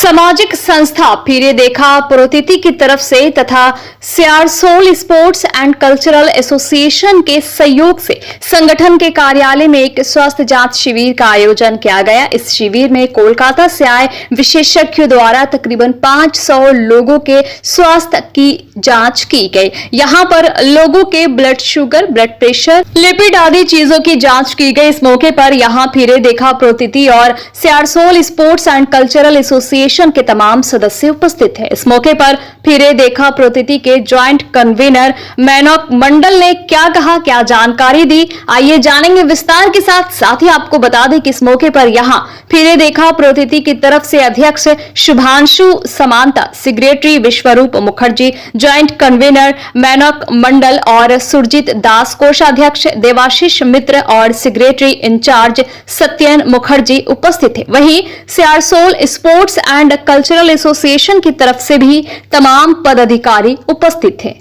सामाजिक संस्था फिरे देखा प्रोतिथि की तरफ से तथा Siarsol sports and cultural association के सहयोग से संगठन के कार्यालय में एक स्वास्थ्य जांच शिविर का आयोजन किया गया। इस शिविर में कोलकाता से आए विशेषज्ञों द्वारा तकरीबन 500 लोगों के स्वास्थ्य की जांच की गई। यहां पर लोगों के blood sugar, blood pressure, lipid आदि चीजों की जांच की गई। इस मौके पर यहां फिरे देखा प्रोतिथि और Siarsol sports and cultural association के तमाम सदस्य उपस्थित हैं। इस मौके पर फिरे देखा प्रोतिथि के ज्वाइंट कन्वीनर मेनक मंडल ने क्या कहा, क्या जानकारी दी, आइए जानेंगे विस्तार के साथ। साथ ही आपको बता दें कि इस मौके पर यहां फिरे देखा प्रोतिथि की तरफ से अध्यक्ष शुभांशु समांता, सेक्रेटरी विश्वरूप मुखर्जी, ज्वाइंट कन्वीनर मेनक मंडल और सुरजीत दास, कोषाध्यक्ष देवाशीष मित्र और सेक्रेटरी इंचार्ज सत्यन मुखर्जी उपस्थित थे। वहीं Siarsol sports and cultural association की तरफ से भी तमाम पदाधिकारी उपस्थित थे।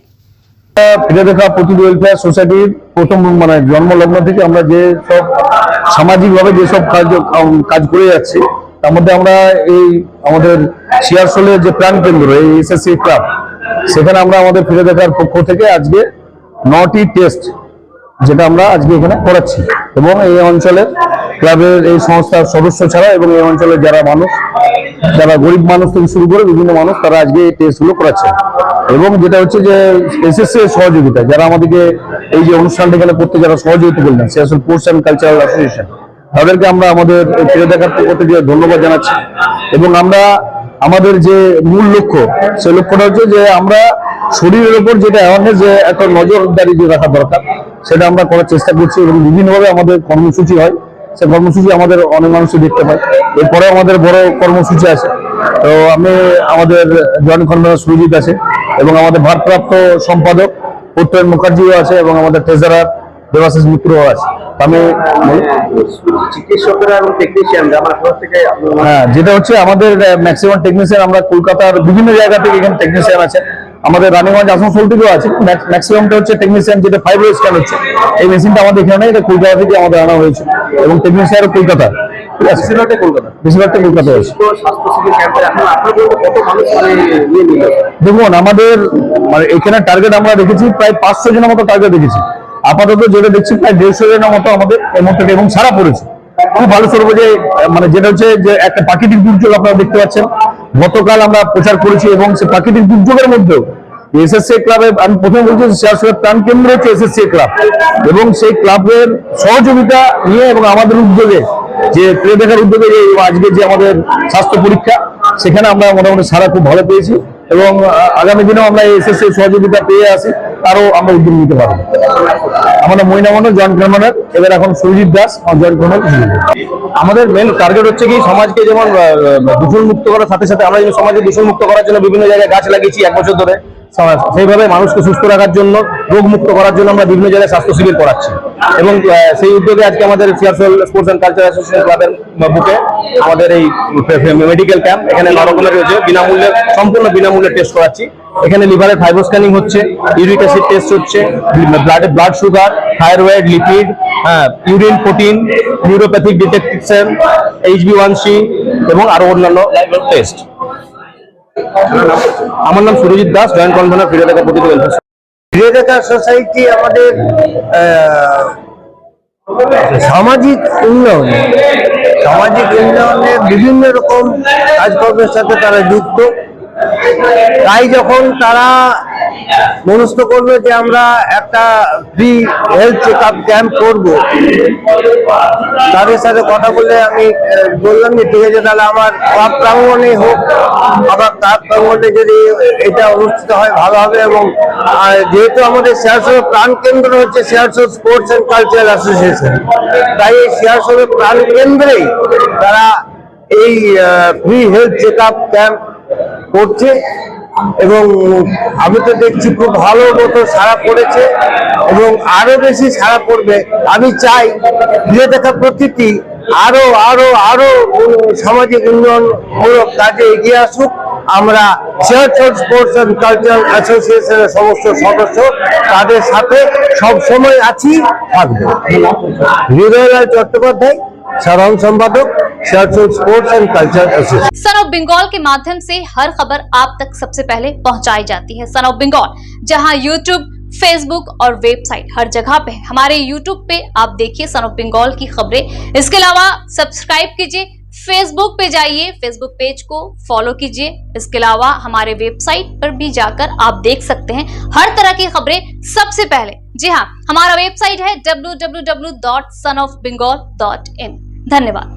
फिरे देखा প্রতিটি ওয়েলফেয়ার সোসাইটির প্রথম জন্মলগ্ন থেকে আমরা যে সব সামাজিকভাবে যে সব কাজ করে যাচ্ছি তার মধ্যে আমরা এই আমাদের সিয়ারসোলের যে প্রাণ কেন্দ্র এই এসএসসি ক্লাব, সেখানে আমরা আমাদের ফিরে দেখার পক্ষ থেকে আজকে 9টি টেস্ট যেটা আমরা আজকে এখানে করাচ্ছি এবং এই অঞ্চলের ক্লাবের এই সংস্থার সদস্য ছাড়া এবং এই অঞ্চলের যারা মানুষ, যারা গরিব মানুষ থেকে শুরু করে বিভিন্ন মানুষ, তারা আজকে এই টেস্টগুলো করাচ্ছে। এবং যেটা হচ্ছে যে এসএসসি এর সহযোগিতা, যারা আমাদেরকে এই যে অনুষ্ঠানটা এখানে করতে যারা সহযোগিতা করলেন, Searsole sports and cultural association, তাদেরকে আমরা আমাদের ফিরে দেখার পক্ষ থেকে ধন্যবাদ জানাচ্ছি। এবং আমরা আমাদের যে মূল লক্ষ্য, সেই লক্ষ্যটা হচ্ছে যে আমরা শরীরের উপর যেটা অ্যাওয়ারনেস, যে একটা নজরদারি যে রাখা দরকার, সেটা আমরা করার চেষ্টা করছি। এবং বিভিন্নভাবে আমাদের কর্মসূচি হয়, সে কর্মসূচি আমাদের অনেক মানুষই দেখতে পায়। এরপরেও আমাদের বড় কর্মসূচি আছে। তো আমি আমাদের জয়েন্ট কনভেনর সুরজিৎ আছে এবং আমাদের ভারপ্রাপ্ত সম্পাদক প্রত্যয়ন মুখার্জিও আছে এবং আমাদের ট্রেজারার দেবাশিস মিত্রও আছে। আমি চিকিৎসকরা এবং টেকনিশিয়ান যেটা হচ্ছে আমাদের ম্যাক্সিমাম টেকনিশিয়ান আমরা কলকাতার বিভিন্ন জায়গা থেকে এখানে টেকনিশিয়ান আছে। আমাদের রানীগঞ্জ আসানসোল থেকেও আছে। ম্যাক্সিমামটা হচ্ছে টেকনিশিয়ান, যেটা ফাইব্রো স্ক্যান হচ্ছে, এই মেশিনটা আমাদের এখানে, এটা কলকাতা থেকে আমাদের আনা হয়েছে এবং টেকনিশিয়ানও কলকাতা, ঠিক আছে, বেশিরভাগটা কলকাতায় আছে। দেখুন, আমাদের এখানে টার্গেট আমরা রেখেছি প্রায় 500 জনের মতো টার্গেট রেখেছি। আপাতত যেটা দেখছি প্রায় 150 জনের মতো আমাদের এই মুহূর্তে এবং সারা পড়েছে। খুব ভালো স্বরূপ যে যেটা হচ্ছে যে একটা প্রাকৃতিক দুর্যোগ আপনারা দেখতে পাচ্ছেন, গতকাল আমরা প্রচার করেছি এবং সেই প্রাকৃতিক দুর্যোগের মধ্যেও এসএসসি ক্লাবে, আমি প্রথমে বলছি সিয়ারসোলের প্রাণ কেন্দ্র হচ্ছে এসএসসি ক্লাব, এবং সেই ক্লাবের সহযোগিতা নিয়ে এবং আমাদের উদ্যোগে যে ফিরে দেখার উদ্যোগে যে আজকে যে আমাদের স্বাস্থ্য পরীক্ষা, সেখানে আমরা মোটামুটি সারা খুব ভালো পেয়েছি এবং আগামী দিনেও আমরা এসএসসি সহযোগিতা পেয়ে আসি, তারও আমরা উদ্যোগ নিতে পারবো। আমাদের মহিলা মন্ডল জয়েন্ট কনভেনর, এবার এখন সুরজিৎ দাস জয়েন্ট কনভেনর। আমাদের মেন টার্গেট হচ্ছে কি, সমাজকে যেমন দূষণ মুক্ত করার সাথে সাথে আমরা সমাজকে দূষণ মুক্ত করার জন্য বিভিন্ন জায়গায় গাছ লাগিয়েছি 1 বছর ধরে। সেইভাবে মানুষকে সুস্থ রাখার জন্য, রোগ মুক্ত করার জন্য আমরা বিভিন্ন জায়গায় স্বাস্থ্য শিবির করাচ্ছি এবং সেই উদ্যোগে আজকে আমাদের Searsole sports and cultural association ক্লাবের বুকে আমাদের এই মেডিকেল ক্যাম্প এখানে 9 রকমের রয়েছে। বিনামূল্যে, সম্পূর্ণ বিনামূল্যে টেস্ট করাচ্ছি। এখানে লিভারের ফাইব্রো স্ক্যানিং হচ্ছে, ইউরিক অ্যাসিড টেস্ট হচ্ছে, blood sugar, thyroid, lipid, urine protein, neuropathic detection, HbA1c এবং আরো অন্যান্য টেস্ট। আমার নাম সুরজিৎ দাস, জয়েন্ট কনভেনর ফিরে দেখা প্রতিটি ওয়েলফেয়ার। ফিরে দেখা সোসাইটি আমাদের সামাজিক উন্নয়নে বিভিন্ন রকম কাজকর্মের সাথে তারা যুক্ত। তাই যখন তারা মনস্থ করবে যে আমরা একটা free health check up camp করবো, তাদের সাথে কথা বলে আমি বললাম যে ঠিক আছে, তাহলে আমার ক্লাব প্রাঙ্গণে হোক, আবার ক্লাব প্রাঙ্গণে যদি এটা অনুষ্ঠিত হয় ভালো হবে। এবং যেহেতু আমাদের সিয়ারসোল প্রাণ কেন্দ্র হচ্ছে Searsole sports and cultural association, তাই এই সিয়ারসোলের প্রাণ কেন্দ্রেই তারা এই free health check up camp করছে এবং আমি তো দেখছি খুব ভালো মতো সাড়া পড়েছে এবং আরো বেশি সাড়া পড়বে। আমি চাই ফিরে দেখা প্রতিটি আরো আরো আরো সামাজিক উন্নয়নমূলক কাজে এগিয়ে আসুক। আমরা সিয়ারসোল স্পোর্টস অ্যান্ড কালচারাল অ্যাসোসিয়েশনের সমস্ত সদস্য তাদের সাথে সব সময় আছি, থাকবো। হৃদয়লাল চট্টোপাধ্যায়, সাধারণ সম্পাদক, Shersol sports and culture association. Son of Bengal के माध्यम से हर खबर आप तक सबसे पहले पहुंचाई जाती है। सन ऑफ बंगाल, जहां यूट्यूब, फेसबुक और वेबसाइट हर जगह पे है। हमारे यूट्यूब पे आप देखिए सन ऑफ बंगाल की खबरें। इसके अलावा सब्सक्राइब कीजिए, फेसबुक पे जाइए, फेसबुक पेज को फॉलो कीजिए। इसके अलावा हमारे वेबसाइट पर भी जाकर आप देख सकते हैं हर तरह की खबरें सबसे पहले। जी हाँ, हमारा वेबसाइट है www.sonofbengal.in। धन्यवाद।